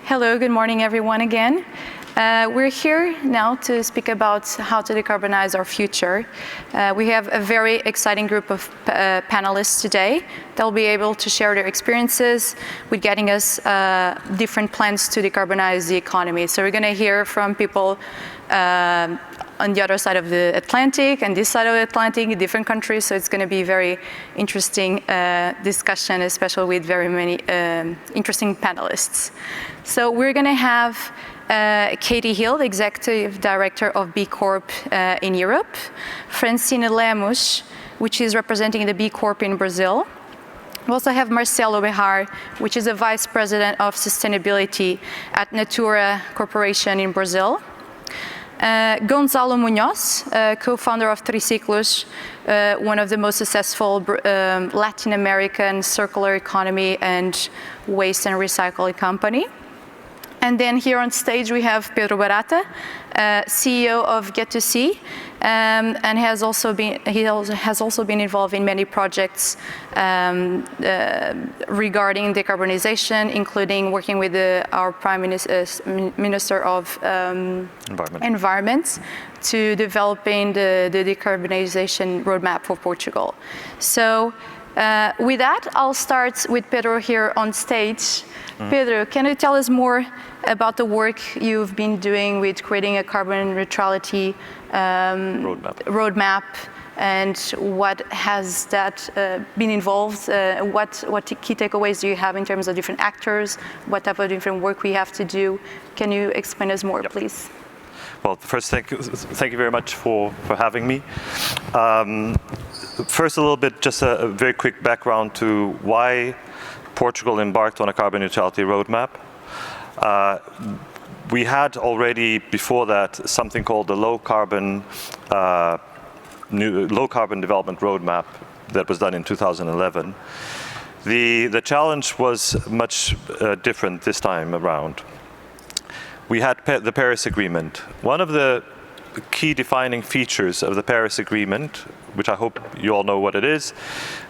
Hello, good morning everyone again. We're here now to speak about how to decarbonize our future. We have a very exciting group of panelists today. They'll be able to share their experiences with getting us different plans to decarbonize the economy. So we're going to hear from people on the other side of the Atlantic and this side of the Atlantic in different countries. So it's going to be a very interesting discussion, especially with very many interesting panelists. So we're going to have Katie Hill, the Executive Director of BCorp in Europe, Francine Lemos, which is representing the BCorp in Brazil. We also have Marcelo Behar, which is the Vice President of Sustainability at Natura Corporation in Brazil. Gonzalo Muñoz, co-founder of TriCiclos, one of the most successful Latin American circular economy and waste and recycling company. And then here on stage we have Pedro Barata, CEO of Get2C, and he has also been involved in many projects regarding decarbonization, decarbonization, including working with our Prime Minister of Environment to developing the decarbonization roadmap for Portugal. So with that, I'll start with Pedro here on stage. Pedro, can you tell us more about the work you've been doing with creating a carbon neutrality roadmap and what has that been involved? What key takeaways do you have in terms of different actors? What type of different work we have to do? Can you explain us more, please? Well, first, thank you very much for having me. First, a little bit, just a very quick background to why Portugal embarked on a carbon neutrality roadmap. We had already before that something called the low carbon development roadmap that was done in 2011. The challenge was much different this time around. We had the Paris Agreement. One of the key defining features of the Paris Agreement, which I hope you all know what it is,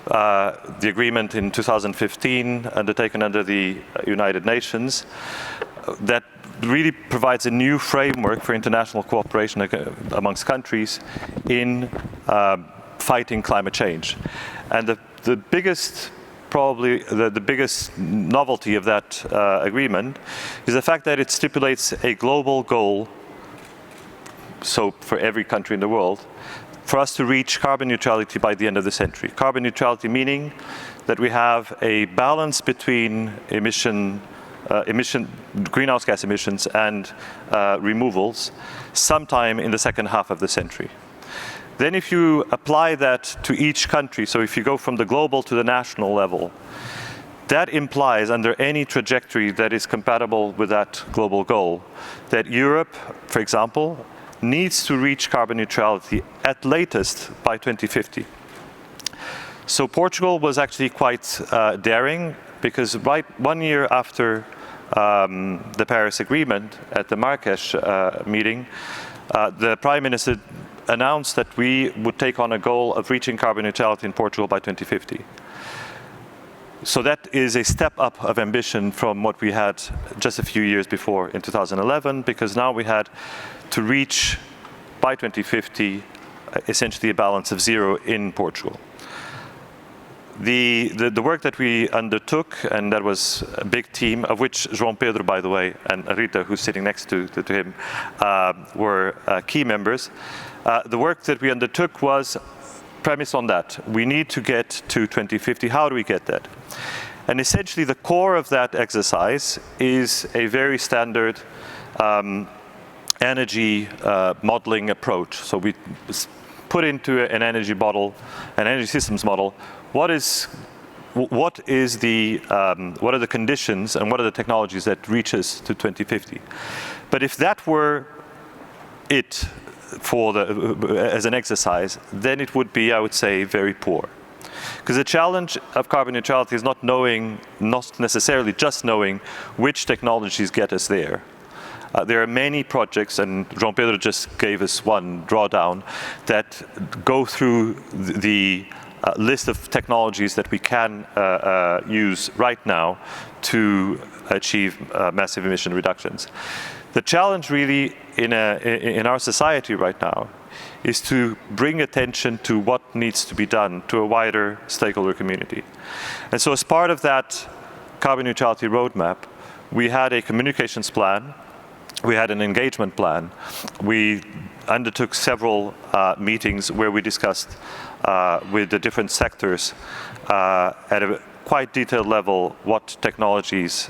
the agreement in 2015 undertaken under the United Nations, that really provides a new framework for international cooperation amongst countries in fighting climate change. And the biggest, probably the biggest novelty of that agreement is the fact that it stipulates a global goal, so for every country in the world, for us to reach carbon neutrality by the end of the century. Carbon neutrality meaning that we have a balance between greenhouse gas emissions and removals sometime in the second half of the century. Then if you apply that to each country, so if you go from the global to the national level, that implies under any trajectory that is compatible with that global goal, that Europe, for example, needs to reach carbon neutrality at latest by 2050. So Portugal was actually quite daring, because right 1 year after the Paris Agreement at the Marrakesh meeting, the Prime Minister announced that we would take on a goal of reaching carbon neutrality in Portugal by 2050. So that is a step up of ambition from what we had just a few years before in 2011, because now we had to reach by 2050 essentially a balance of zero in Portugal. The work that we undertook, and that was a big team, of which João Pedro, by the way, and Rita, who's sitting next to him, were key members. The work that we undertook was premised on that. We need to get to 2050. How do we get that? And essentially the core of that exercise is a very standard energy modeling approach. So we put into an energy model, an energy systems model, what are the conditions and what are the technologies that reach us to 2050? But if that were it as an exercise, then it would be, I would say, very poor. Because the challenge of carbon neutrality is not necessarily just knowing which technologies get us there. There are many projects, and João Pedro just gave us one drawdown, that go through the list of technologies that we can use right now to achieve massive emission reductions. The challenge really in our society right now is to bring attention to what needs to be done to a wider stakeholder community. And so as part of that carbon neutrality roadmap, we had a communications plan, we had an engagement plan, we undertook several meetings where we discussed with the different sectors at a quite detailed level what technologies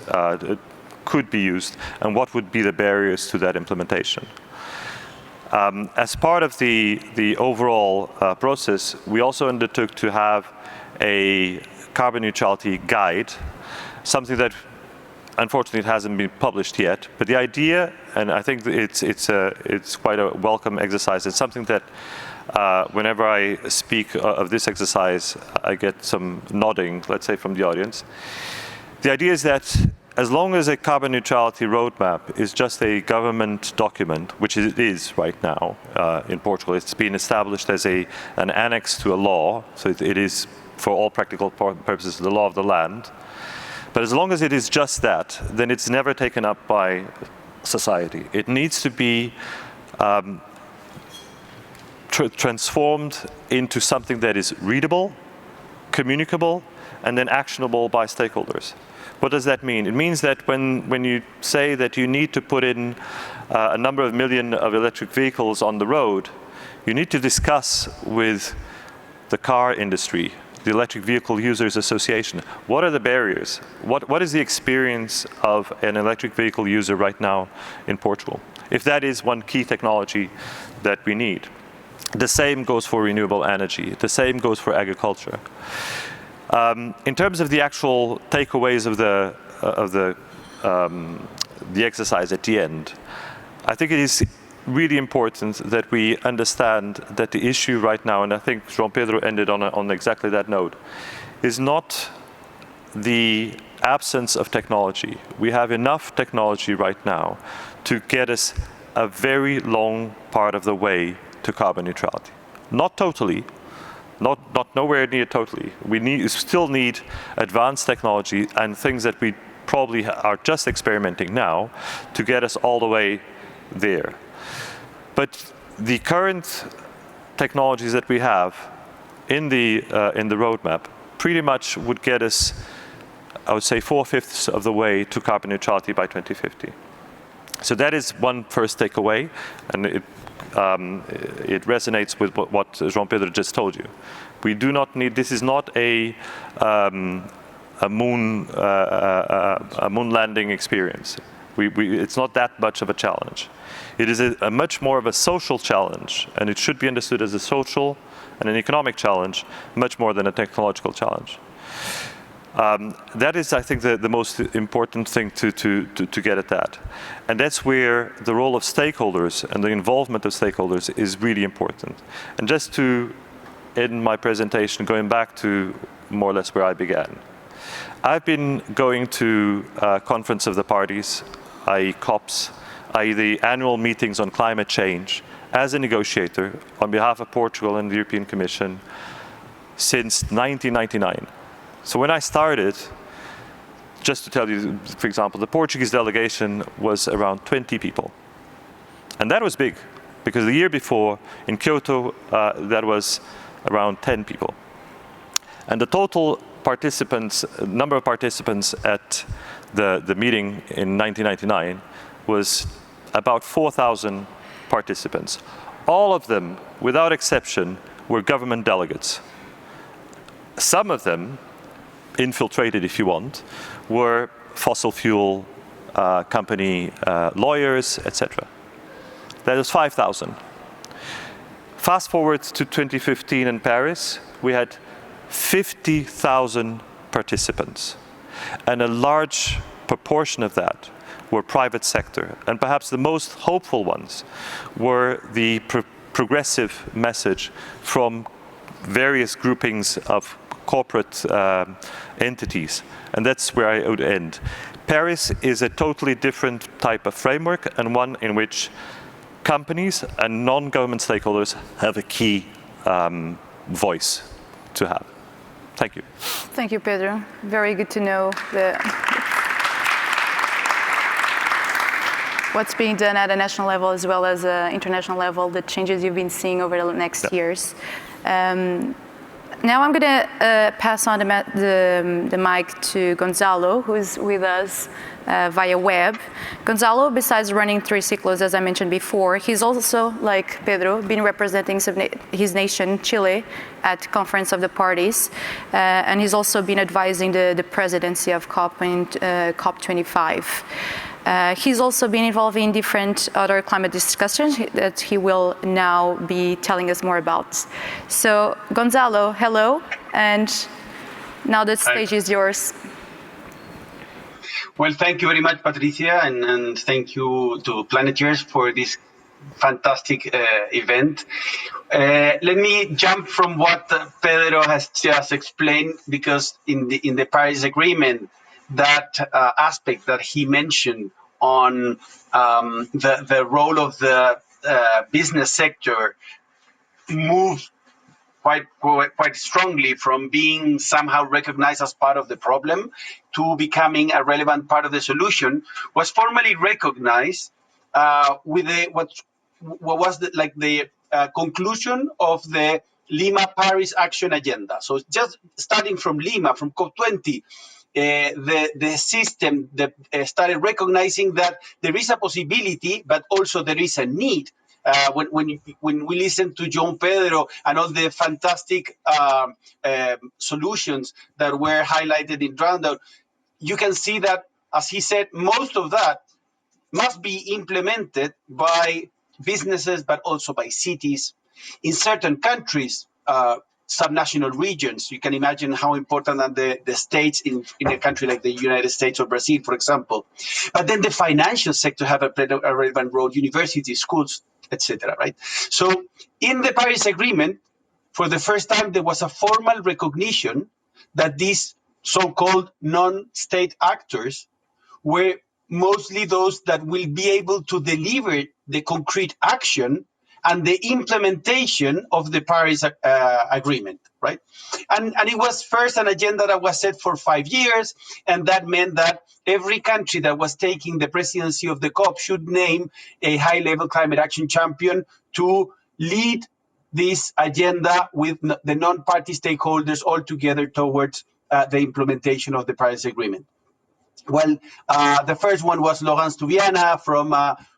could be used and what would be the barriers to that implementation. As part of the overall process, we also undertook to have a carbon neutrality guide, something that unfortunately it hasn't been published yet, but the idea, and I think it's quite a welcome exercise. It's something that whenever I speak of this exercise, I get some nodding, let's say, from the audience. The idea is that as long as a carbon neutrality roadmap is just a government document, which it is right now in Portugal, it's been established as an annex to a law, so it is, for all practical purposes, the law of the land. But as long as it is just that, then it's never taken up by society. It needs to be transformed into something that is readable, communicable, and then actionable by stakeholders. What does that mean? It means that when you say that you need to put in a number of million of electric vehicles on the road, you need to discuss with the car industry, the Electric Vehicle Users Association. What are the barriers? What is the experience of an electric vehicle user right now in Portugal? If that is one key technology that we need. The same goes for renewable energy. The same goes for agriculture. In terms of the actual takeaways of the exercise at the end, I think it is really important that we understand that the issue right now, and I think João Pedro ended on exactly that note, is not the absence of technology. We have enough technology right now to get us a very long part of the way to carbon neutrality. Not totally, not nowhere near totally. We still need advanced technology and things that we probably are just experimenting now to get us all the way there. But the current technologies that we have in the roadmap pretty much would get us, I would say, 4/5 of the way to carbon neutrality by 2050. So that is one first takeaway, and it resonates with what João Pedro just told you. We do not need. This is not a moon landing experience. It's not that much of a challenge. It is a much more of a social challenge, and it should be understood as a social and an economic challenge, much more than a technological challenge. That is, I think, the most important thing to get at that. And that's where the role of stakeholders and the involvement of stakeholders is really important. And just to end my presentation, going back to more or less where I began. I've been going to Conference of the Parties, i.e. COPs, i.e. the annual meetings on climate change, as a negotiator on behalf of Portugal and the European Commission since 1999. So when I started, just to tell you, for example, the Portuguese delegation was around 20 people. And that was big, because the year before, in Kyoto, that was around 10 people. And the total number of participants at the meeting in 1999 was about 4,000 participants. All of them, without exception, were government delegates. Some of them, infiltrated if you want, were fossil fuel company lawyers, etc. That was 5,000. Fast forward to 2015 in Paris, we had 50,000 participants. And a large proportion of that were private sector. And perhaps the most hopeful ones were the progressive message from various groupings of corporate entities. And that's where I would end. Paris is a totally different type of framework, and one in which companies and non-government stakeholders have a key voice. to have. Thank you. Thank you, Pedro. Very good to know what's being done at a national level as well as international level, the changes you've been seeing over the next years. Now I'm going to pass on the mic to Gonzalo, who's with us via web. Gonzalo, besides running TriCiclos, as I mentioned before, he's also, like Pedro, been representing his nation, Chile, at Conference of the Parties, and he's also been advising the presidency of COP in COP25. He's also been involved in different other climate discussions that he will now be telling us more about. So, Gonzalo, hello, and now the stage is yours. Well, thank you very much, Patrícia, and thank you to Planetiers for this fantastic event. Let me jump from what Pedro has just explained, because in the Paris Agreement, that aspect that he mentioned on the role of the business sector moved quite strongly from being somehow recognized as part of the problem to becoming a relevant part of the solution, was formally recognized with what was the conclusion of the Lima Paris Action Agenda. So just starting from Lima, from COP20, the system that started recognizing that there is a possibility, but also there is a need. When we listen to John Pedro and all the fantastic solutions that were highlighted in Roundout, you can see that, as he said, most of that must be implemented by businesses, but also by cities. In certain countries, subnational regions, you can imagine how important are the states in a country like the United States or Brazil, for example. But then the financial sector have a relevant role, universities, schools, etc. Right? So in the Paris Agreement, for the first time, there was a formal recognition that these so-called non-state actors were mostly those that will be able to deliver the concrete action and the implementation of the Paris Agreement, right? And it was first an agenda that was set for 5 years, and that meant that every country that was taking the presidency of the COP should name a high-level climate action champion to lead this agenda with the non-party stakeholders all together towards the implementation of the Paris Agreement. Well, the first one was Laurence Toubiana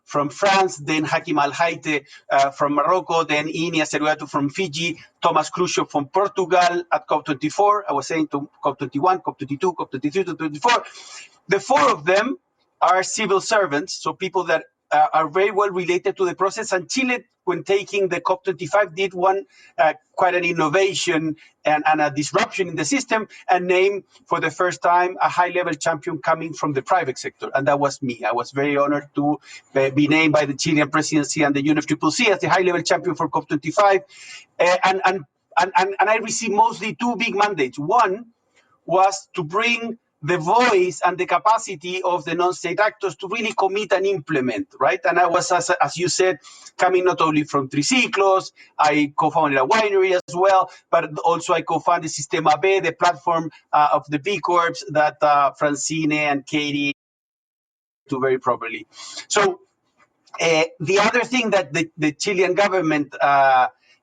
from France, then Hakim Al-Haite from Morocco, then Inia Seruatu from Fiji, Thomas Khrushchev from Portugal at COP24. I was saying to COP21, COP22, COP23, COP24. The four of them are civil servants, so people that are very well related to the process. And Chile, when taking the COP25, did one quite an innovation and a disruption in the system, and named for the first time a high-level champion coming from the private sector, and that was me. I was very honored to be named by the Chilean presidency and the UNFCCC as the high-level champion for COP25, and I received mostly two big mandates. One was to bring the voice and the capacity of the non-state actors to really commit and implement, right? And I was, as you said, coming not only from TriCiclos, I co-founded a winery as well, but also I co-founded Sistema B, the platform of the BCorps that Francine and Katie do very properly. So the other thing that the Chilean government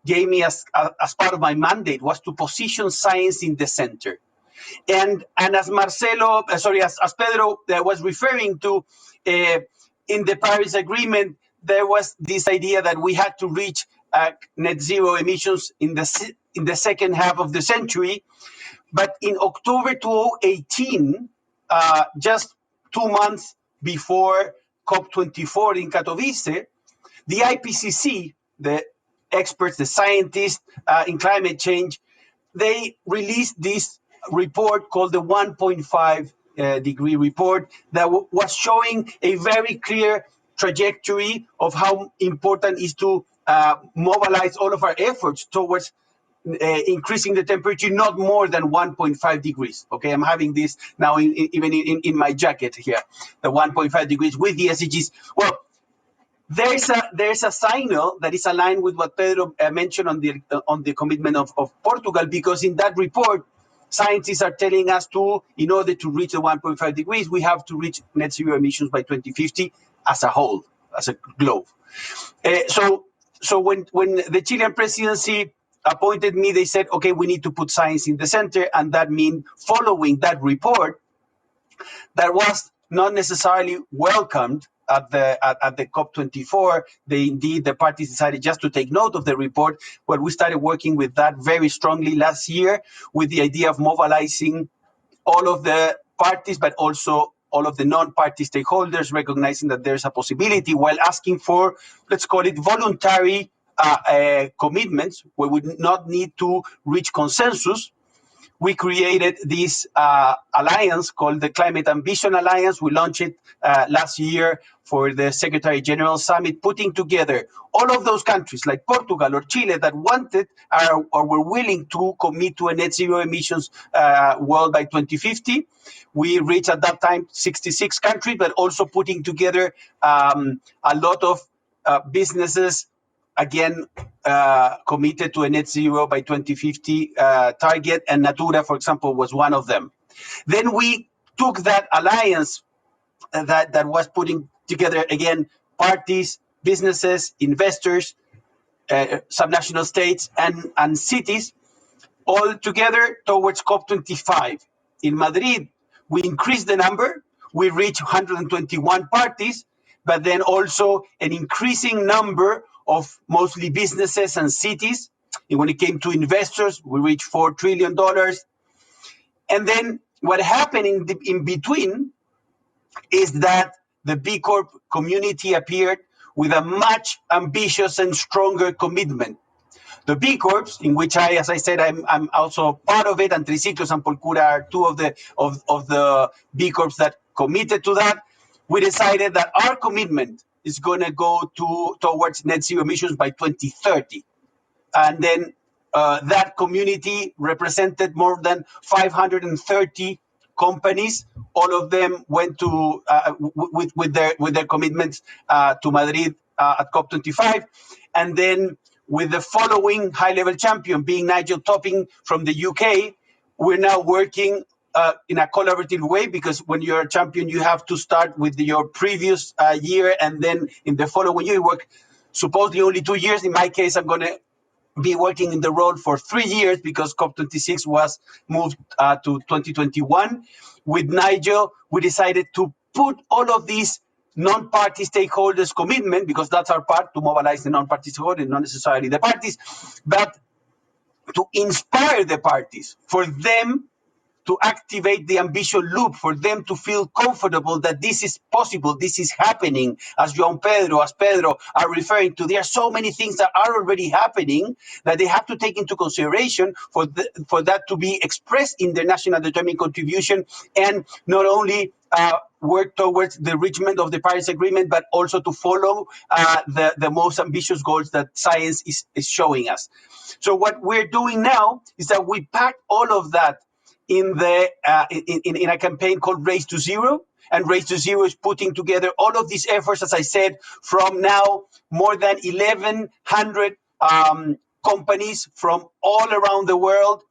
gave me as part of my mandate was to position science in the center. And as Marcelo, as Pedro was referring to, in the Paris Agreement, there was this idea that we had to reach net zero emissions in the second half of the century. But in October 2018, just 2 months before COP24 in Katowice, the IPCC, the experts, the scientists in climate change, they released this report called the 1.5 degree report that was showing a very clear trajectory of how important it is to mobilize all of our efforts towards increasing the temperature not more than 1.5 degrees. Okay, I'm having this now even in my jacket here, the 1.5 degrees with the SDGs. Well, there's a signal that is aligned with what Pedro mentioned on the commitment of Portugal, because in that report, scientists are telling us in order to reach the 1.5 degrees, we have to reach net zero emissions by 2050 as a whole, as a globe. So when the Chilean presidency appointed me, they said, okay, we need to put science in the center, and that means following that report that was not necessarily welcomed at the COP24. The parties decided just to take note of the report, but we started working with that very strongly last year with the idea of mobilizing all of the parties, but also all of the non-party stakeholders, recognizing that there's a possibility, while asking for, let's call it, voluntary commitments where we not need to reach consensus. We created this alliance called the Climate Ambition Alliance. We launched it last year for the Secretary General Summit, putting together all of those countries like Portugal or Chile that wanted or were willing to commit to a net zero emissions world by 2050. We reached at that time 66 countries, but also putting together a lot of businesses, again, committed to a net zero by 2050 target, and Natura, for example, was one of them. Then we took that alliance that was putting together, again, parties, businesses, investors, subnational states, and cities, all together towards COP25. In Madrid, we increased the number. We reached 121 parties, but then also an increasing number of mostly businesses and cities. And when it came to investors, we reached $4 trillion. And then what happened in between is that the B Corp community appeared with a much ambitious and stronger commitment. The B Corps, in which as I said, I'm also part of it, and TriCiclos and Polcura are two of the B Corps that committed to that. We decided that our commitment is going to go towards net zero emissions by 2030. And then that community represented more than 530 companies. All of them went to with their commitments to Madrid at COP25, and then with the following high-level champion being Nigel Topping from the UK, we're now working in a collaborative way, because when you're a champion, you have to start with your previous year, and then in the following year, you work supposedly only 2 years. In my case, I'm going to be working in the role for 3 years because COP26 was moved to 2021. With Nigel, we decided to put all of these non-party stakeholders' commitment, because that's our part, to mobilize the non-party stakeholders, not necessarily the parties, but to inspire the parties, for them to activate the ambition loop, for them to feel comfortable that this is possible, this is happening, as Pedro are referring to. There are so many things that are already happening that they have to take into consideration for that to be expressed in their national determined contribution, and not only work towards the enrichment of the Paris Agreement, but also to follow the most ambitious goals that science is showing us. So what we're doing now is that we pack all of that in a campaign called Race to Zero. And Race to Zero is putting together all of these efforts, as I said, from now more than 1,100 companies from all around the world.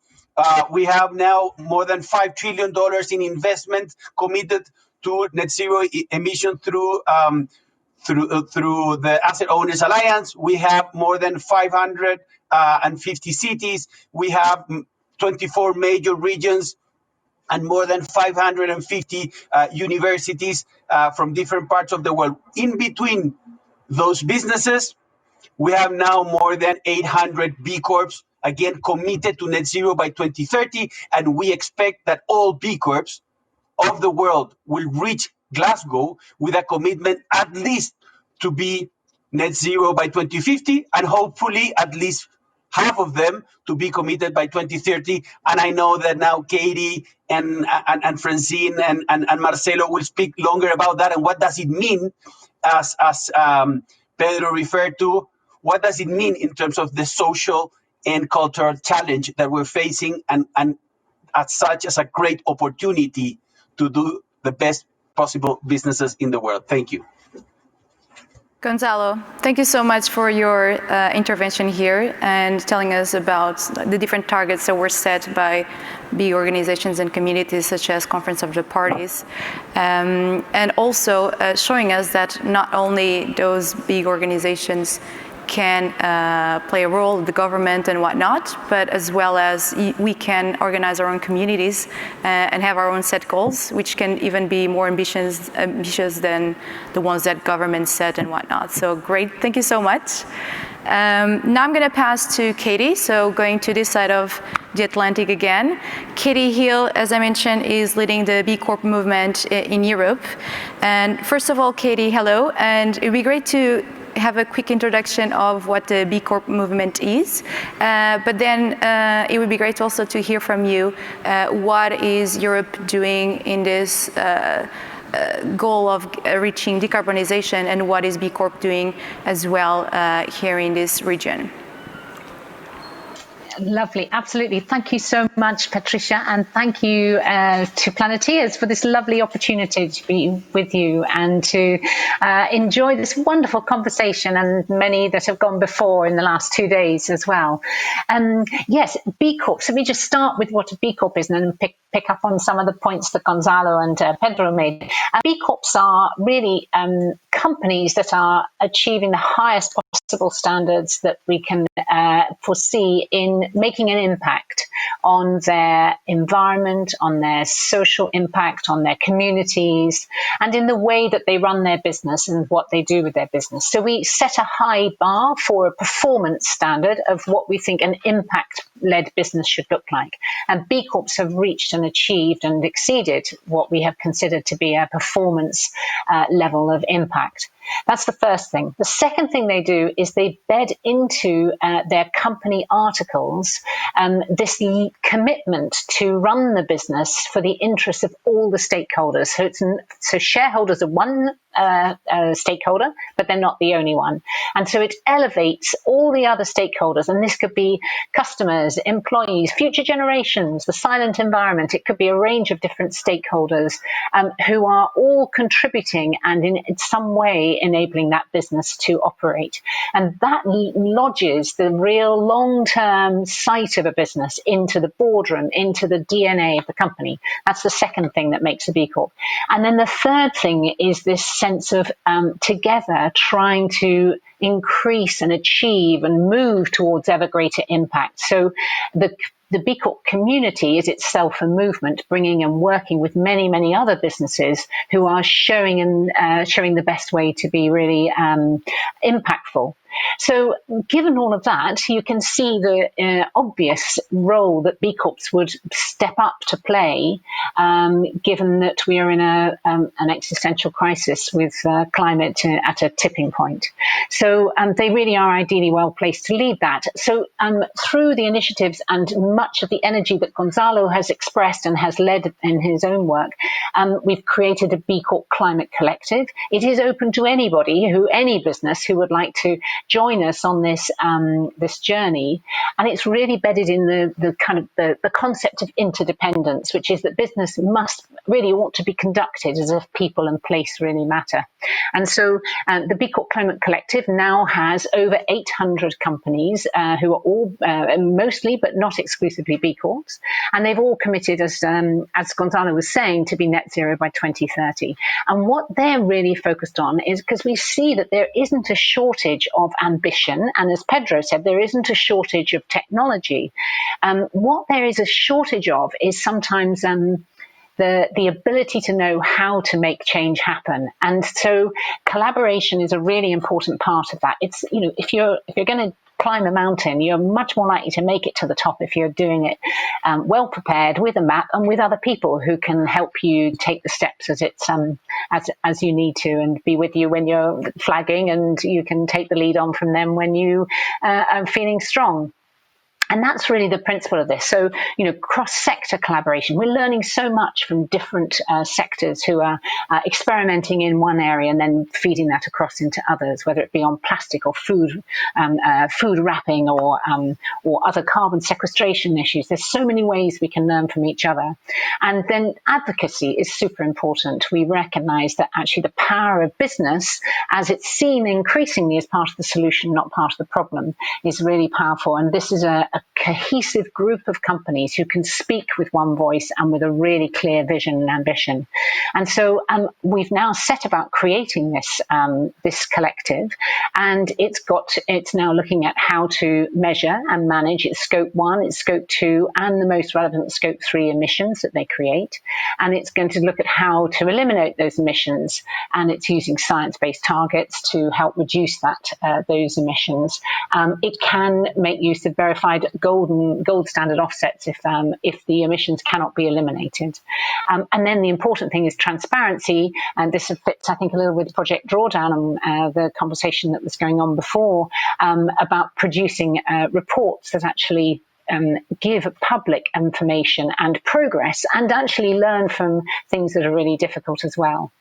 We have now more than $5 trillion in investment committed to net zero emission through the Asset Owners Alliance. We have more than 550 cities. We have 24 major regions and more than 550 universities from different parts of the world. In between those businesses, we have now more than 800 B Corps, again, committed to net zero by 2030. And we expect that all B Corps of the world will reach Glasgow with a commitment at least to be net zero by 2050, and hopefully at least half of them to be committed by 2030. And I know that now Katie and Francine and Marcelo will speak longer about that. And what does it mean, as Pedro referred to, what does it mean in terms of the social and cultural challenge that we're facing, and as such as a great opportunity to do the best possible businesses in the world. Thank you. Gonzalo, thank you so much for your intervention here and telling us about the different targets that were set by big organizations and communities such as Conference of the Parties, and also showing us that not only those big organizations can play a role, the government and whatnot, but as well as we can organize our own communities and have our own set goals, which can even be more ambitious than the ones that government set and whatnot. So great, thank you so much. Now I'm gonna pass to Katie, so going to this side of the Atlantic again. Katie Hill, as I mentioned, is leading the BCorp movement in Europe. And first of all, Katie, hello, and it'd be great to have a quick introduction of what the BCorp movement is, but then it would be great also to hear from you what is Europe doing in this goal of reaching decarbonization, and what is BCorp doing as well here in this region. Lovely, absolutely. Thank you so much, Patrícia, and thank you to Planetiers for this lovely opportunity to be with you and to enjoy this wonderful conversation, and many that have gone before in the last 2 days as well. Yes, BCorp. So we just start with what a BCorp is and then pick up on some of the points that Gonzalo and Pedro made. BCorps are really companies that are achieving the highest possible standards that we can foresee in making an impact on their environment, on their social impact, on their communities, and in the way that they run their business and what they do with their business. So we set a high bar for a performance standard of what we think an impact-led business should look like. And BCorps have reached and achieved and exceeded what we have considered to be a performance level of impact. That's the first thing. The second thing they do is they bed into their company articles this commitment to run the business for the interests of all the stakeholders. So shareholders are one stakeholder, but they're not the only one. And so it elevates all the other stakeholders. And this could be customers, employees, future generations, the silent environment. It could be a range of different stakeholders who are all contributing and in some way enabling that business to operate. And that lodges the real long-term sight of a business into the boardroom, into the DNA of the company. That's the second thing that makes a B Corp. And then the third thing is this sense of together trying to increase and achieve and move towards ever greater impact. So the B Corp community is itself a movement, bringing and working with many, many other businesses who are showing the best way to be really impactful. So given all of that, you can see the obvious role that B Corps would step up to play, given that we are in an existential crisis with climate at a tipping point. So they really are ideally well placed to lead that. So through the initiatives and much of the energy that Gonzalo has expressed and has led in his own work, we've created a B Corp Climate Collective. It is open to anybody, any business who would like to join us on this this journey, and it's really bedded in the concept of interdependence, which is that business ought to be conducted as if people and place really matter. And so the B Corp Climate Collective now has over 800 companies who are all mostly but not exclusively B Corps, and they've all committed, as Gonzalo was saying, to be net zero by 2030. And what they're really focused on is, because we see that there isn't a shortage of ambition, and as Pedro said, there isn't a shortage of technology. What there is a shortage of is sometimes the ability to know how to make change happen. And so collaboration is a really important part of that. It's, if you're going to climb a mountain, you're much more likely to make it to the top if you're doing it well prepared, with a map and with other people who can help you take the steps as you need to, and be with you when you're flagging, and you can take the lead on from them when you are feeling strong. And that's really the principle of this. So, cross-sector collaboration. We're learning so much from different sectors who are experimenting in one area and then feeding that across into others, whether it be on plastic or food wrapping or other carbon sequestration issues. There's so many ways we can learn from each other. And then advocacy is super important. We recognize that actually the power of business, as it's seen increasingly as part of the solution, not part of the problem, is really powerful. And this is a cohesive group of companies who can speak with one voice and with a really clear vision and ambition. And so we've now set about creating this collective, and it's now looking at how to measure and manage its scope 1, its scope 2, and the most relevant scope 3 emissions that they create. And it's going to look at how to eliminate those emissions, and it's using science-based targets to help reduce those emissions. It can make use of verified gold standard offsets if the emissions cannot be eliminated. And then the important thing is transparency, and this fits, I think, a little with Project Drawdown and the conversation that was going on before about producing reports that actually give public information and progress, and actually learn from things that are really difficult as well.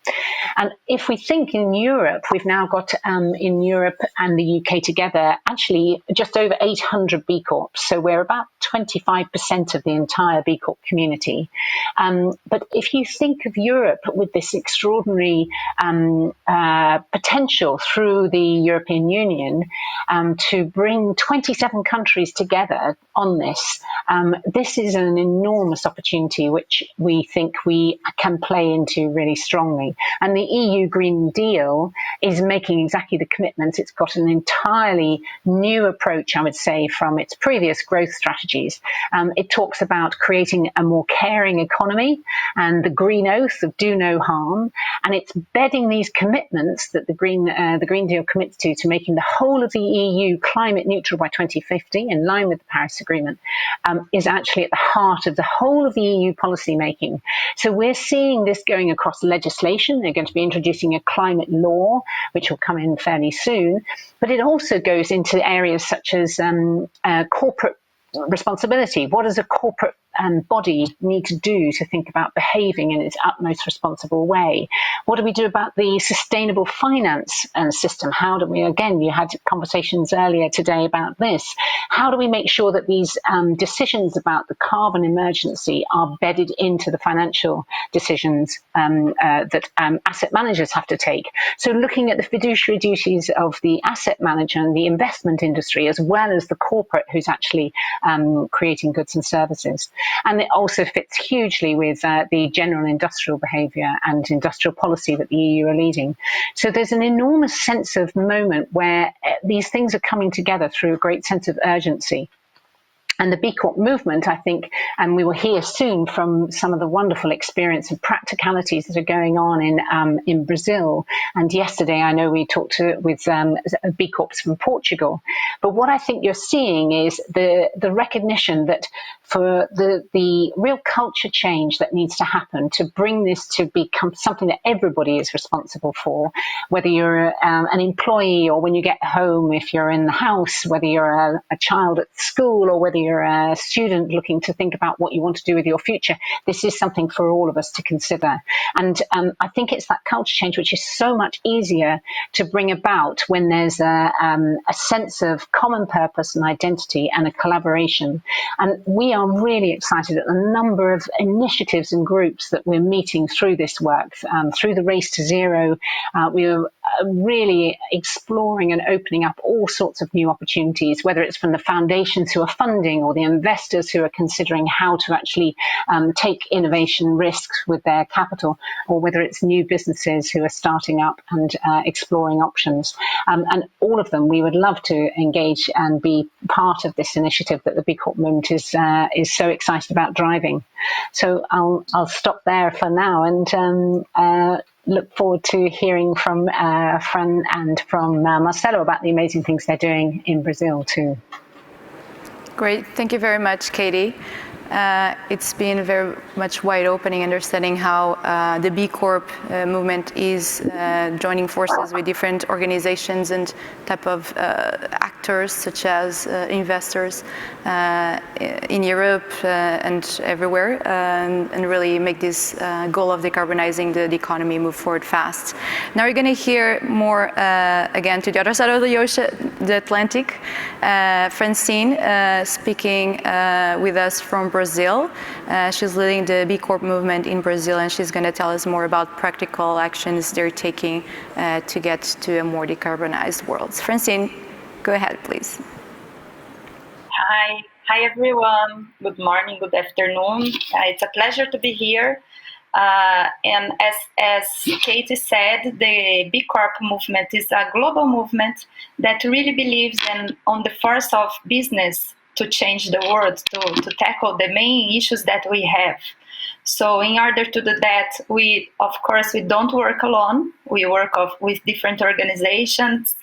And if we think in Europe, we've now got in Europe and the UK together actually just over 800 B Corps. So we're about 25% of the entire B Corp community. But if you think of Europe with this extraordinary potential through the European Union to bring 27 countries together on this, this is an enormous opportunity which we think we can play into really strongly. And the EU Green Deal is making exactly the commitment. It's got an entirely new approach, I would say, from its previous growth strategies. It talks about creating a more caring economy and the green oath of do no harm. And it's bedding these commitments that the Green Deal commits to making the whole of the EU climate neutral by 2050, in line with the Paris Agreement, is actually at the heart of the whole of the EU policy making. So we're seeing this going across legislation. They're going to be introducing a climate law, which will come in fairly soon. But it also goes into areas such as corporate responsibility. What does a corporate body need to do to think about behaving in its utmost responsible way? What do we do about the sustainable finance system? How do we, again, you had conversations earlier today about this. How do we make sure that these decisions about the carbon emergency are bedded into the financial decisions that asset managers have to take? So looking at the fiduciary duties of the asset manager and the investment industry, as well as the corporate who's actually creating goods and services. And it also fits hugely with the general industrial behaviour and industrial policy that the EU are leading. So there's an enormous sense of moment where these things are coming together through a great sense of urgency. And the BCorp movement, I think, and we will hear soon from some of the wonderful experience and practicalities that are going on in Brazil. And yesterday, I know we talked with B Corps from Portugal. But what I think you're seeing is the recognition that for the real culture change that needs to happen to bring this to become something that everybody is responsible for, whether you're an employee or when you get home, if you're in the house, whether you're a child at school or whether you're a student looking to think about what you want to do with your future, this is something for all of us to consider. And I think it's that culture change which is so much easier to bring about when there's a sense of common purpose and identity and a collaboration. And we are really excited at the number of initiatives and groups that we're meeting through this work, through the Race to Zero. We are really exploring and opening up all sorts of new opportunities, whether it's from the foundations who are funding or the investors who are considering how to actually take innovation risks with their capital, or whether it's new businesses who are starting up and exploring options. And all of them, we would love to engage and be part of this initiative that the BCorp Movement is so excited about driving. So I'll stop there for now and look forward to hearing from Fran and from Marcelo about the amazing things they're doing in Brazil too. Great, thank you very much, Katie. It's been very much wide-opening, understanding how the BCorp movement is joining forces with different organizations and type of actors, such as investors in Europe and everywhere, and really make this goal of decarbonizing the economy move forward fast. Now you're going to hear more, again, to the other side of the ocean, the Atlantic, Francine speaking with us from Brazil. She's leading the BCorp movement in Brazil, and she's going to tell us more about practical actions they're taking to get to a more decarbonized world. Francine, go ahead, please. Hi everyone. Good morning, good afternoon. It's a pleasure to be here. And as Katie said, the BCorp movement is a global movement that really believes on the force of business to change the world, to tackle the main issues that we have. So in order to do that, we don't work alone. We work with different organizations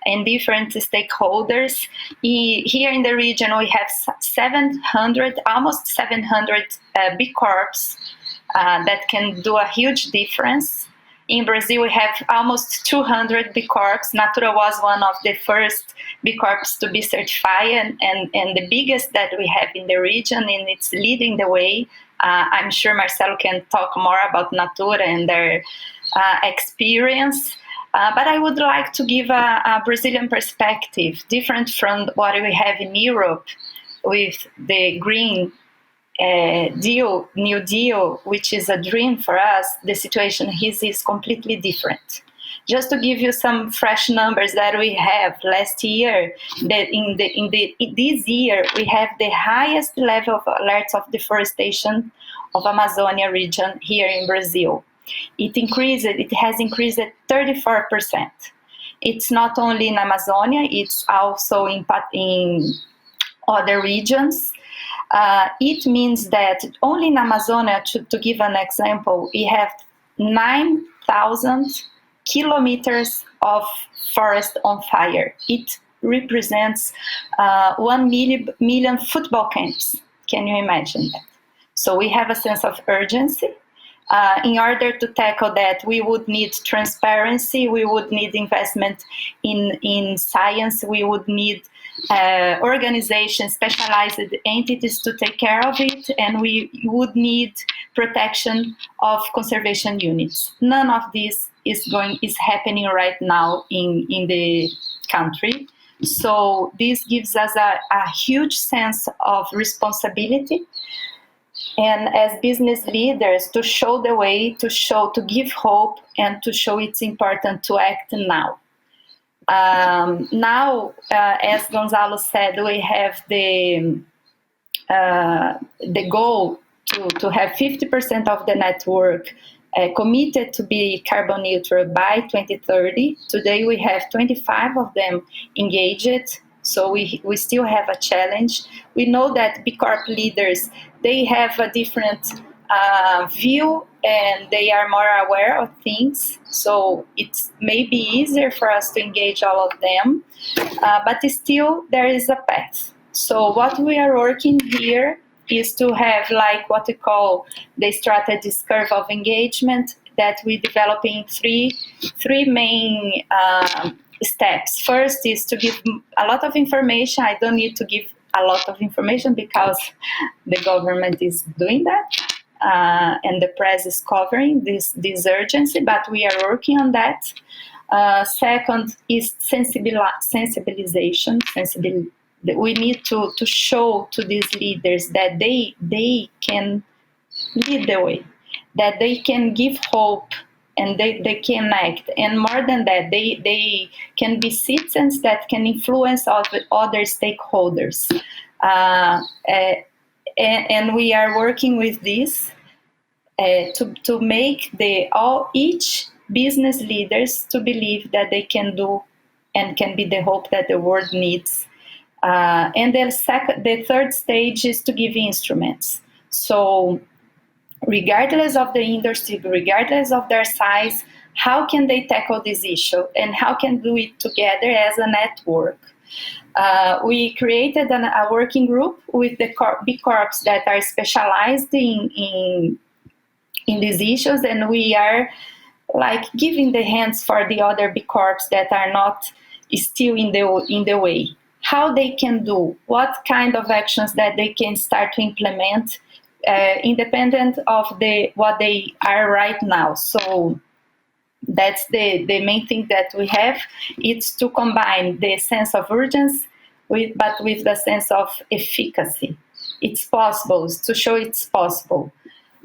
and different stakeholders. Here in the region, we have almost 700 BCorps that can do a huge difference. In Brazil, we have almost 200 BCorps. Natura was one of the first BCorps to be certified and the biggest that we have in the region, and it's leading the way. I'm sure Marcelo can talk more about Natura and their experience. But I would like to give a Brazilian perspective, different from what we have in Europe with the Green New Deal, which is a dream for us. The situation is completely different. Just to give you some fresh numbers that we have last year, that this year we have the highest level of alerts of deforestation of Amazonia region here in Brazil. It has increased at 34%. It's not only in Amazonia, it's also in other regions. It means that only in Amazonia, to give an example, we have 9,000 kilometers of forest on fire. It represents 1 million football camps. Can you imagine that? So we have a sense of urgency. In order to tackle that, we would need transparency, we would need investment in science, we would need organizations, specialized entities to take care of it, and we would need protection of conservation units. None of this is happening right now in the country. So this gives us a huge sense of responsibility, and as business leaders, to show the way, to give hope, and to show it's important to act now. Now, as Gonzalo said, we have the goal to have 50% of the network committed to be carbon neutral by 2030. Today we have 25 of them engaged, so we still have a challenge. We know that BCorp leaders, they have a different view, and they are more aware of things, so it's maybe easier for us to engage all of them, but still there is a path. So what we are working here is to have like what we call the strategies curve of engagement, that we develop in three main steps. First is to give a lot of information. I don't need to give a lot of information because the government is doing that, and the press is covering this urgency, but we are working on that. Second is sensibilization. We need to show to these leaders that they can lead the way, that they can give hope, and they can act. And more than that, they can be citizens that can influence other stakeholders. And we are working with this to make each business leaders to believe that they can do and can be the hope that the world needs. And the third stage is to give instruments. So regardless of the industry, regardless of their size, how can they tackle this issue, and how can do it together as a network? We created a working group with the B Corps that are specialized in these issues, and we are like giving the hands for the other B Corps that are not still in the way. How they can do, what kind of actions that they can start to implement, independent of what they are right now. So that's the main thing that we have. It's to combine the sense of urgency with the sense of efficacy. It's possible, to show it's possible.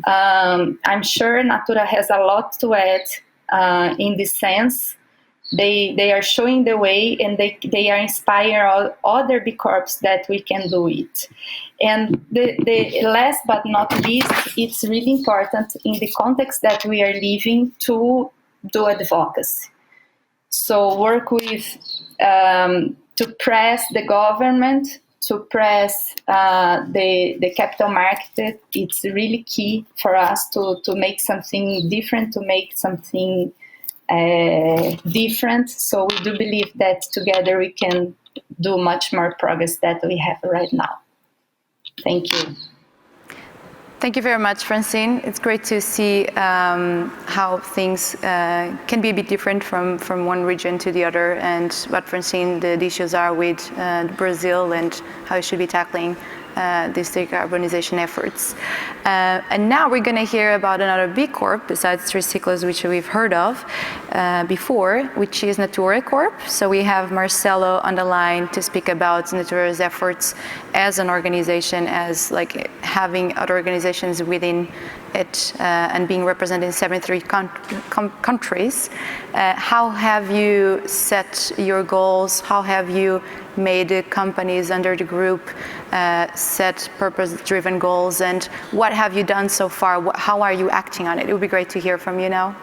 I'm sure Natura has a lot to add in this sense. They are showing the way, and they are inspiring other B Corps that we can do it. And the last but not least, it's really important in the context that we are living to do advocacy. So work with to press the government, to press the capital market. It's really key for us to make something different, to make something different. So we do believe that together we can do much more progress that we have right now. Thank you. Thank you very much, Francine. It's great to see how things can be a bit different from one region to the other, and what, Francine, the issues are with Brazil and how you should be tackling these decarbonization efforts. And now we're going to hear about another B Corp besides TriCiclos, which we've heard of before, which is Natura Corp. So we have Marcelo on the line to speak about Natura's efforts as an organization, as like having other organizations within it and being represented in 73 countries. How have you set your goals? How have you made the companies under the group set purpose-driven goals, and what have you done so far? How are you acting on it? It would be great to hear from you now.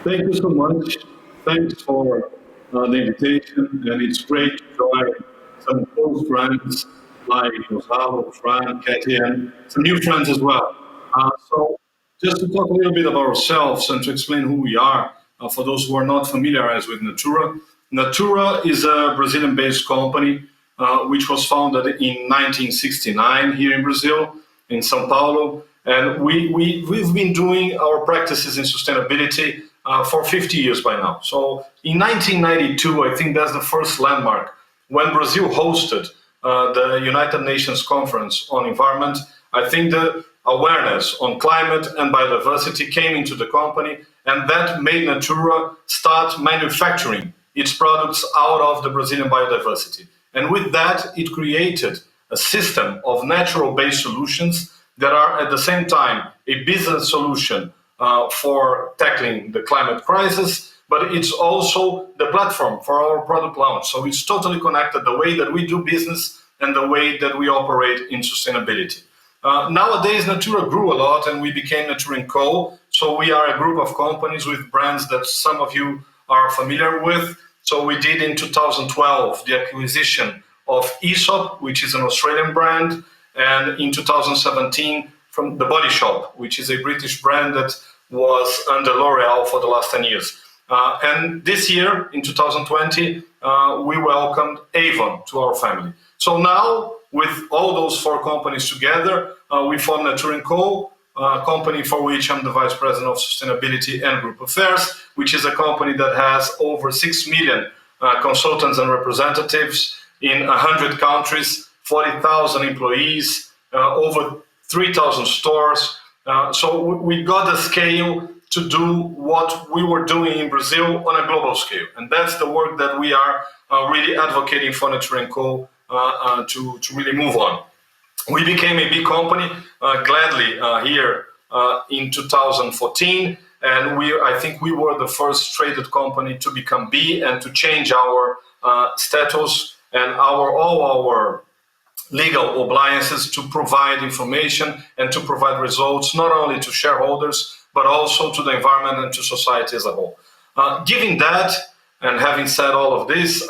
Thank you so much. Thanks for the invitation, and it's great to join some close friends like Gonzalo, Fran, Katie, and some new friends as well. So just to talk a little bit about ourselves and to explain who we are, for those who are not familiarized with Natura. Natura is a Brazilian-based company which was founded in 1969 here in Brazil, in São Paulo. And we've been doing our practices in sustainability for 50 years by now. So in 1992, I think that's the first landmark, when Brazil hosted the United Nations Conference on Environment. I think the awareness on climate and biodiversity came into the company, and that made Natura start manufacturing its products out of the Brazilian biodiversity. And with that, it created a system of natural-based solutions that are at the same time a business solution for tackling the climate crisis, but it's also the platform for our product launch. So it's totally connected, the way that we do business and the way that we operate in sustainability. Nowadays, Natura grew a lot, and we became Natura & Co. So we are a group of companies with brands that some of you are familiar with. So we did in 2012 the acquisition of Aesop, which is an Australian brand, and in 2017 from The Body Shop, which is a British brand that was under L'Oreal for the last 10 years. And this year, in 2020, we welcomed Avon to our family. So now, with all those four companies together, we form Natura & Co., a company for which I'm the Vice President of Sustainability and Group Affairs, which is a company that has over 6 million consultants and representatives in 100 countries, 40,000 employees, over 3,000 stores. So we got the scale to do what we were doing in Brazil on a global scale. And that's the work that we are really advocating for Natura & Co. To really move on. We became a big company gladly here in 2014, and I think we were the first traded company to become B and to change our status and all our legal obligations to provide information and to provide results not only to shareholders but also to the environment and to society as a whole. Given that, and having said all of this,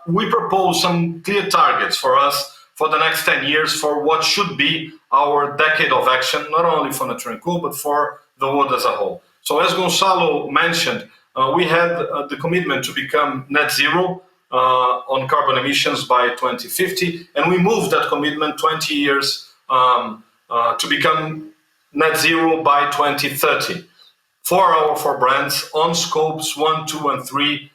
we propose some clear targets for us for the next 10 years for what should be our decade of action, not only for Natura & Co., but for the world as a whole. So as Gonzalo mentioned, we had the commitment to become net zero on carbon emissions by 2050, and we moved that commitment 20 years to become net zero by 2030 for our 4 brands on scopes 1, 2, and 3,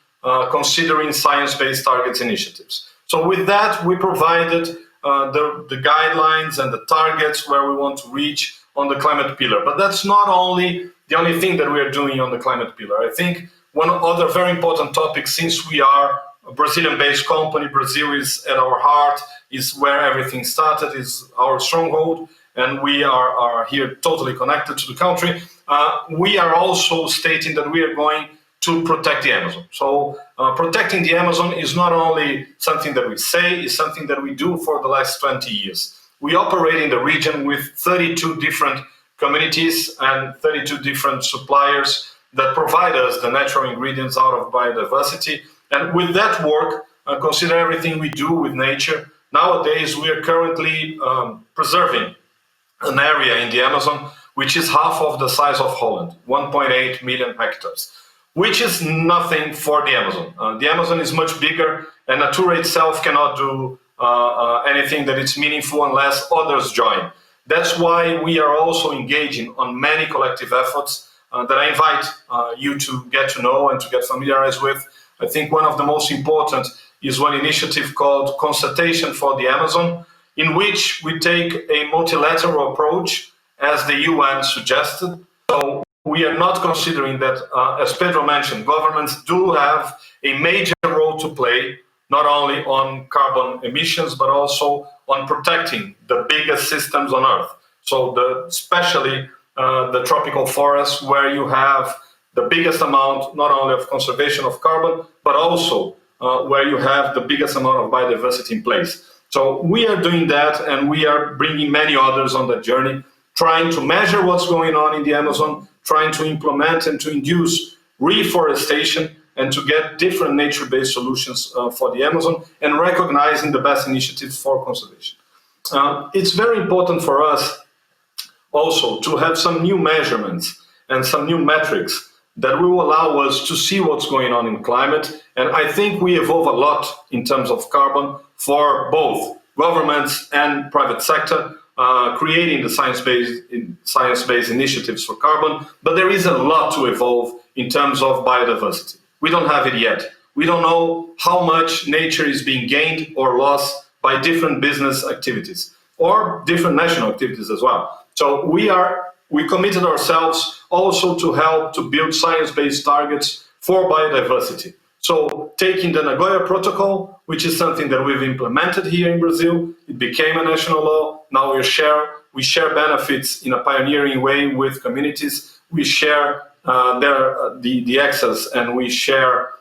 considering science-based targets initiatives. So with that, we provided the guidelines and the targets where we want to reach on the climate pillar. But that's not the only thing that we are doing on the climate pillar. I think one other very important topic, since we are a Brazilian-based company, Brazil is at our heart, is where everything started, is our stronghold, and we are here totally connected to the country. We are also stating that we are going to protect the Amazon. So protecting the Amazon is not only something that we say, it's something that we do for the last 20 years. We operate in the region with 32 different communities and 32 different suppliers that provide us the natural ingredients out of biodiversity. And with that work, consider everything we do with nature. Nowadays, we are currently preserving an area in the Amazon which is half of the size of Holland, 1.8 million hectares, which is nothing for the Amazon. The Amazon is much bigger, and Natura itself cannot do anything that is meaningful unless others join. That's why we are also engaging on many collective efforts that I invite you to get to know and to get familiarized with. I think one of the most important is one initiative called Consultation for the Amazon, in which we take a multilateral approach as the UN suggested. So we are not considering that, as Pedro mentioned, governments do have a major role to play, not only on carbon emissions, but also on protecting the biggest systems on Earth. So especially the tropical forests, where you have the biggest amount, not only of conservation of carbon, but also where you have the biggest amount of biodiversity in place. So we are doing that, and we are bringing many others on that journey, trying to measure what's going on in the Amazon, trying to implement and to induce reforestation and to get different nature-based solutions for the Amazon, and recognizing the best initiatives for conservation. It's very important for us also to have some new measurements and some new metrics that will allow us to see what's going on in climate. And I think we evolve a lot in terms of carbon for both governments and private sector, creating the science-based initiatives for carbon. But there is a lot to evolve in terms of biodiversity. We don't have it yet. We don't know how much nature is being gained or lost by different business activities or different national activities as well. So we committed ourselves also to help to build science-based targets for biodiversity. So taking the Nagoya Protocol, which is something that we've implemented here in Brazil, it became a national law. Now we share benefits in a pioneering way with communities. We share the access, and we share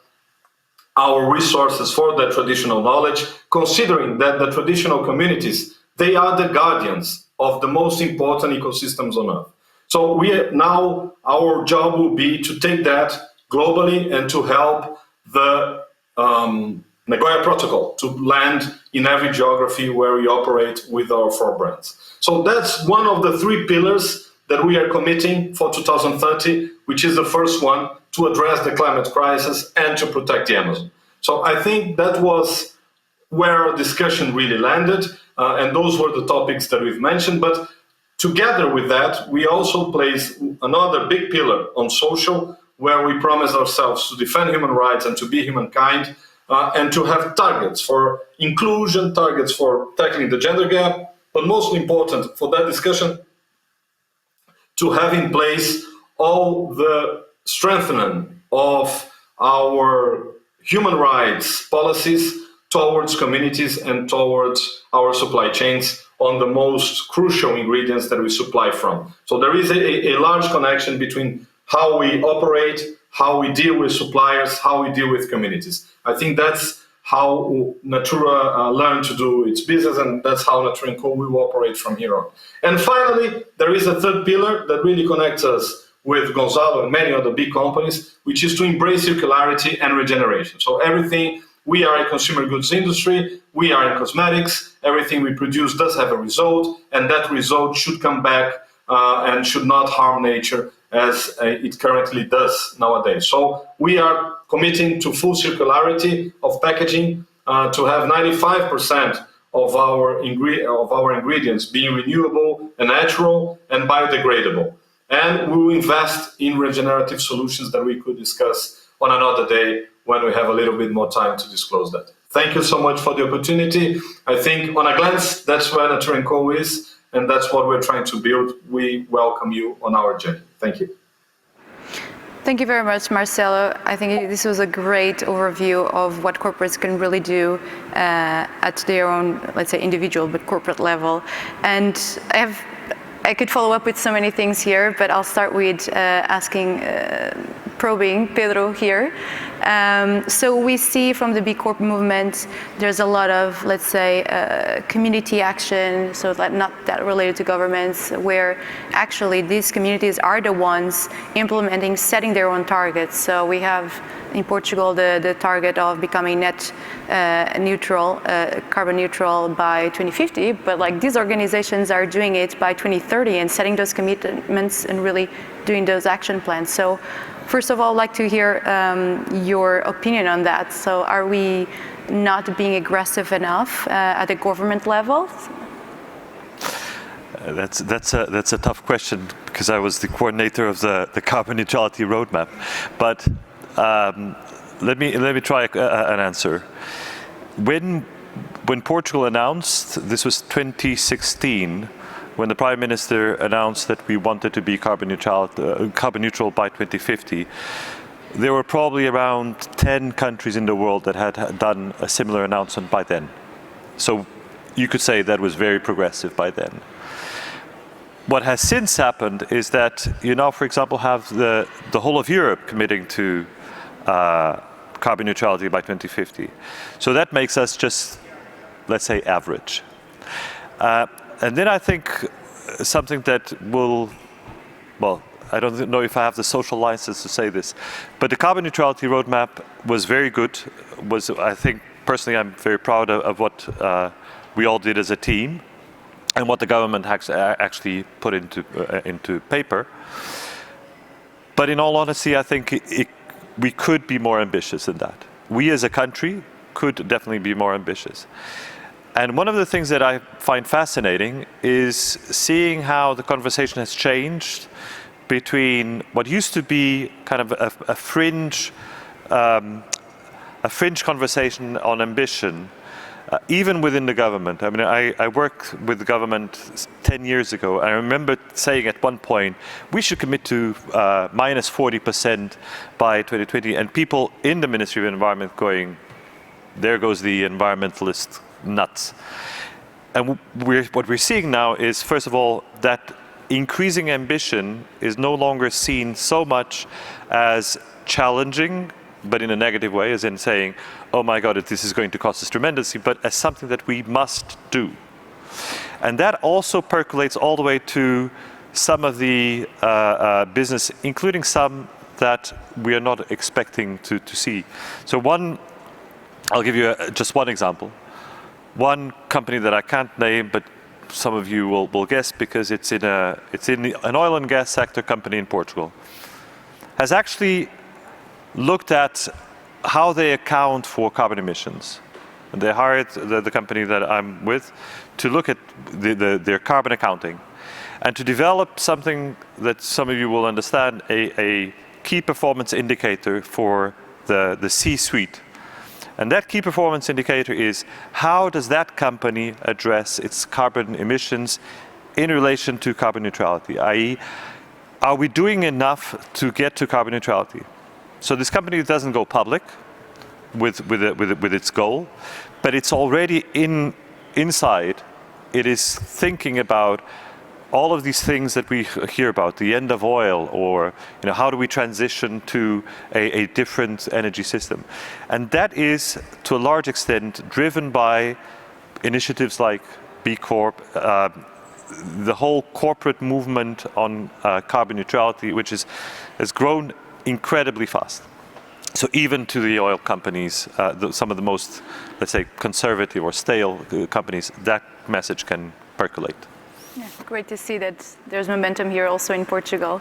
our resources for the traditional knowledge, considering that the traditional communities, they are the guardians of the most important ecosystems on Earth. So now our job will be to take that globally and to help the Nagoya Protocol to land in every geography where we operate with our 4 brands. So that's one of the 3 pillars that we are committing for 2030, which is the first one, to address the climate crisis and to protect the Amazon. So I think that was where our discussion really landed, and those were the topics that we've mentioned. But together with that, we also place another big pillar on social, where we promise ourselves to defend human rights and to be humankind, and to have targets for inclusion, targets for tackling the gender gap, but most important for that discussion, to have in place all the strengthening of our human rights policies towards communities and towards our supply chains on the most crucial ingredients that we supply from. So there is a large connection between how we operate, how we deal with suppliers, how we deal with communities. I think that's how Natura learned to do its business, and that's how Natura & Co will operate from here on. And finally, there is a third pillar that really connects us with Gonzalo and many other big companies, which is to embrace circularity and regeneration. So everything, we are a consumer goods industry, we are in cosmetics, everything we produce does have a result, and that result should come back and should not harm nature as it currently does nowadays. So we are committing to full circularity of packaging, to have 95% of our ingredients being renewable and natural and biodegradable. And we will invest in regenerative solutions that we could discuss on another day when we have a little bit more time to disclose that. Thank you so much for the opportunity. I think on a glance, that's where Natura & Co is, and that's what we're trying to build. We welcome you on our journey. Thank you. Thank you very much, Marcelo. I think this was a great overview of what corporates can really do at their own, let's say, individual but corporate level. And I could follow up with so many things here, but I'll start with probing Pedro here. So we see from the BCorp movement, there's a lot of, let's say, community action, so that not that related to governments, where actually these communities are the ones implementing, setting their own targets. So we have in Portugal the target of becoming net neutral, carbon neutral by 2050, but like these organizations are doing it by 2030 and setting those commitments and really doing those action plans. So first of all, I'd like to hear your opinion on that. So are we not being aggressive enough at the government level? That's a tough question, because I was the coordinator of the carbon neutrality roadmap. But let me try an answer. When Portugal announced, this was 2016, when the Prime Minister announced that we wanted to be carbon neutral by 2050, there were probably around 10 countries in the world that had done a similar announcement by then. So you could say that was very progressive by then. What has since happened is that you now, for example, have the whole of Europe committing to carbon neutrality by 2050. So that makes us just, let's say, average. And then I think something that will, well, I don't know if I have the social license to say this, but the carbon neutrality roadmap was very good. I think, personally, I'm very proud of what we all did as a team and what the government actually put into paper. But in all honesty, I think we could be more ambitious than that. We as a country could definitely be more ambitious. And one of the things that I find fascinating is seeing how the conversation has changed between what used to be kind of a fringe conversation on ambition, even within the government. I mean, I worked with the government 10 years ago. I remember saying at one point, we should commit to minus 40% by 2020, and people in the Ministry of Environment going, there goes the environmentalist nuts. And what we're seeing now is, first of all, that increasing ambition is no longer seen so much as challenging, but in a negative way, as in saying, oh my God, this is going to cost us tremendously, but as something that we must do. And that also percolates all the way to some of the business, including some that we are not expecting to see. So I'll give you just one example. One company that I can't name, but some of you will guess because it's in an oil and gas sector company in Portugal, has actually looked at how they account for carbon emissions. And they hired the company that I'm with to look at their carbon accounting and to develop something that some of you will understand, a key performance indicator for the C-suite. And that key performance indicator is, how does that company address its carbon emissions in relation to carbon neutrality, i.e., are we doing enough to get to carbon neutrality? So this company doesn't go public with its goal, but it's already inside. It is thinking about all of these things that we hear about, the end of oil, or how do we transition to a different energy system. And that is, to a large extent, driven by initiatives like BCorp, the whole corporate movement on carbon neutrality, which has grown incredibly fast. So even to the oil companies, some of the most, let's say, conservative or stale companies, that message can percolate. Yeah. Great to see that there's momentum here also in Portugal.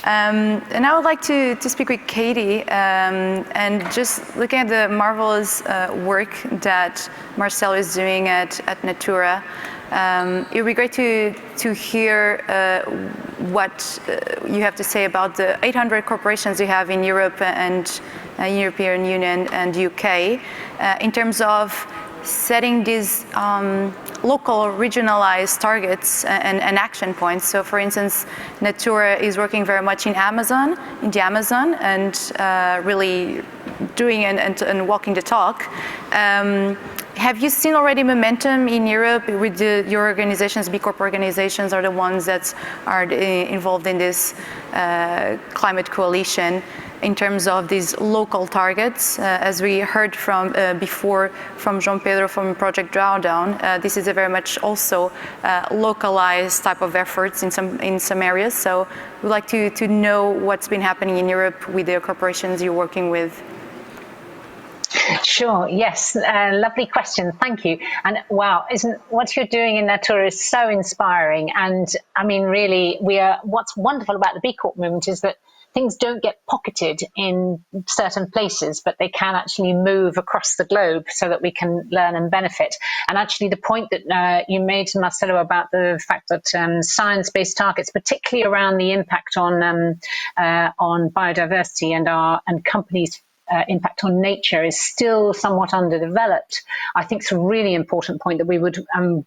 And I would like to speak with Katie and just looking at the marvelous work that Marcelo is doing at Natura. It would be great to hear what you have to say about the 800 corporations you have in Europe and European Union and UK in terms of setting these local regionalized targets and action points. So for instance, Natura is working very much in the Amazon and really doing and walking the talk. Have you seen already momentum in Europe with your organizations, BCorp organizations are the ones that are involved in this climate coalition in terms of these local targets? As we heard from before from Pedro from Project Drawdown, this is a very much also localized type of efforts in some areas. So we'd like to know what's been happening in Europe with the corporations you're working with. Sure, yes, lovely question, thank you. And wow, what you're doing in Natura is so inspiring. And I mean, really, what's wonderful about the BCorp movement is that things don't get pocketed in certain places, but they can actually move across the globe so that we can learn and benefit. And actually the point that you made, Marcelo, about the fact that science-based targets, particularly around the impact on biodiversity and companies' impact on nature is still somewhat underdeveloped, I think it's a really important point that we would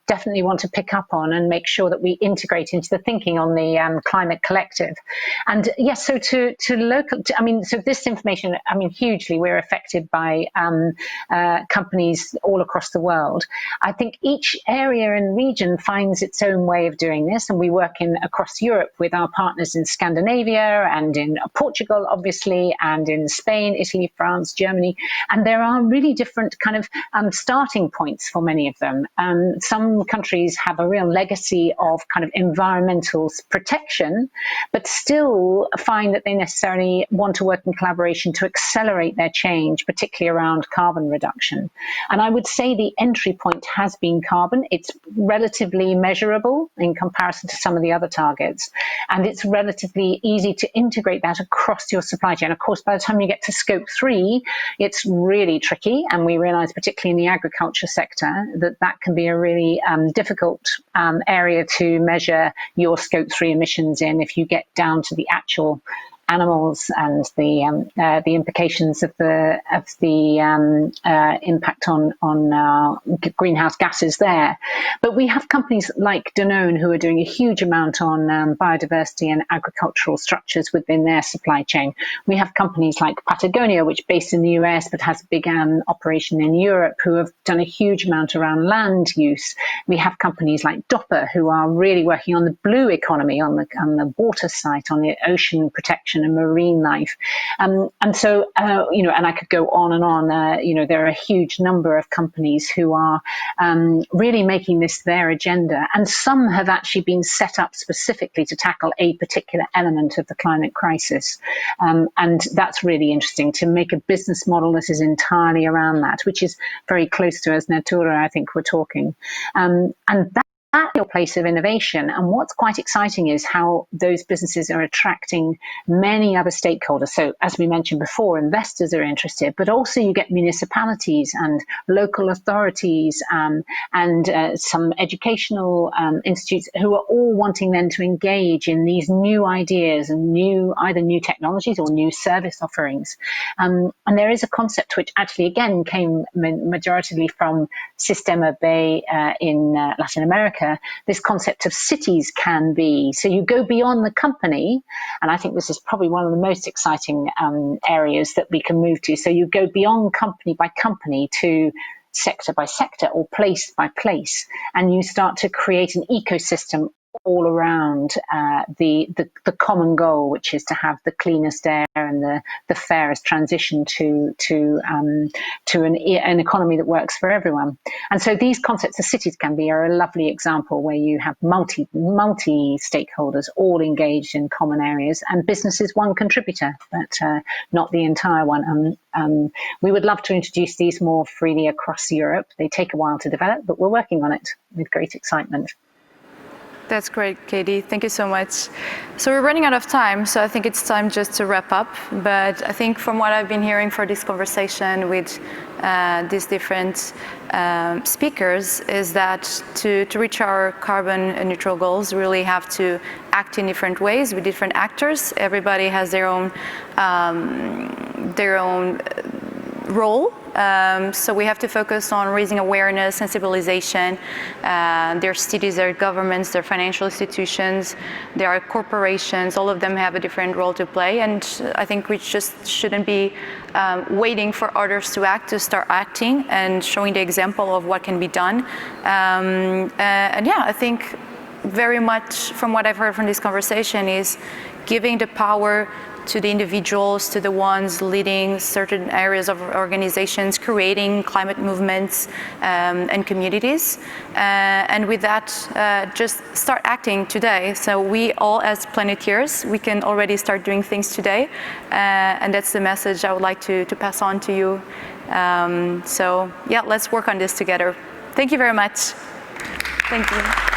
definitely want to pick up on and make sure that we integrate into the thinking on the climate collective. And yes, so so this information, hugely, we're affected by companies all across the world. I think each area and region finds its own way of doing this, and we work across Europe with our partners in Scandinavia and in Portugal, obviously, and in Spain, Italy, France, Germany, and there are really different kind of starting points for many of them. Some countries have a real legacy of kind of environmental protection, but still find that they necessarily want to work in collaboration to accelerate their change, particularly around carbon reduction. And I would say the entry point has been carbon. It's relatively measurable in comparison to some of the other targets, and it's relatively easy to integrate that across your supply chain. Of course, by the time you get to scope 3, it's really tricky, and we realize particularly in the agriculture sector that can be a really difficult area to measure your scope 3 emissions in if you get down to the actual animals and the implications of the impact on greenhouse gases there. But we have companies like Danone who are doing a huge amount on biodiversity and agricultural structures within their supply chain. We have companies like Patagonia, which is based in the US but has a big operation in Europe, who have done a huge amount around land use. We have companies like Doppler who are really working on the blue economy, on the water side, on the ocean protection and marine life. And so, and I could go on and on. There are a huge number of companies who are really making this their agenda. And some have actually been set up specifically to tackle a particular element of the climate crisis. And that's really interesting, to make a business model that is entirely around that, which is very close to, as Natura, I think we're talking. And that's your place of innovation. And what's quite exciting is how those businesses are attracting many other stakeholders. So as we mentioned before, investors are interested, but also you get municipalities and local authorities and some educational institutes who are all wanting then to engage in these new ideas and either new technologies or new service offerings. And there is a concept which actually again came majoritarily from Sistema in Latin America, this concept of cities can be. So you go beyond the company, and I think this is probably one of the most exciting areas that we can move to. So you go beyond company by company to sector by sector or place by place, and you start to create an ecosystem all around the common goal, which is to have the cleanest air and the fairest transition to an economy that works for everyone. And so these concepts of cities are a lovely example where you have multi stakeholders all engaged in common areas, and business is one contributor, but not the entire one. We would love to introduce these more freely across Europe. They take a while to develop, but we're working on it with great excitement. That's great, Katie. Thank you so much. So we're running out of time, so I think it's time just to wrap up. But I think from what I've been hearing for this conversation with these different speakers is that to reach our carbon neutral goals, we really have to act in different ways with different actors. Everybody has their own role. So we have to focus on raising awareness, sensibilization. There are cities, there are governments, there are financial institutions, there are corporations, all of them have a different role to play. And I think we just shouldn't be waiting for others to act, to start acting and showing the example of what can be done. And yeah, I think very much from what I've heard from this conversation is giving the power to the individuals, to the ones leading certain areas of organizations, creating climate movements and communities. And with that, just start acting today. So we all as Planetiers, we can already start doing things today. And that's the message I would like to pass on to you. So yeah, let's work on this together. Thank you very much. Thank you.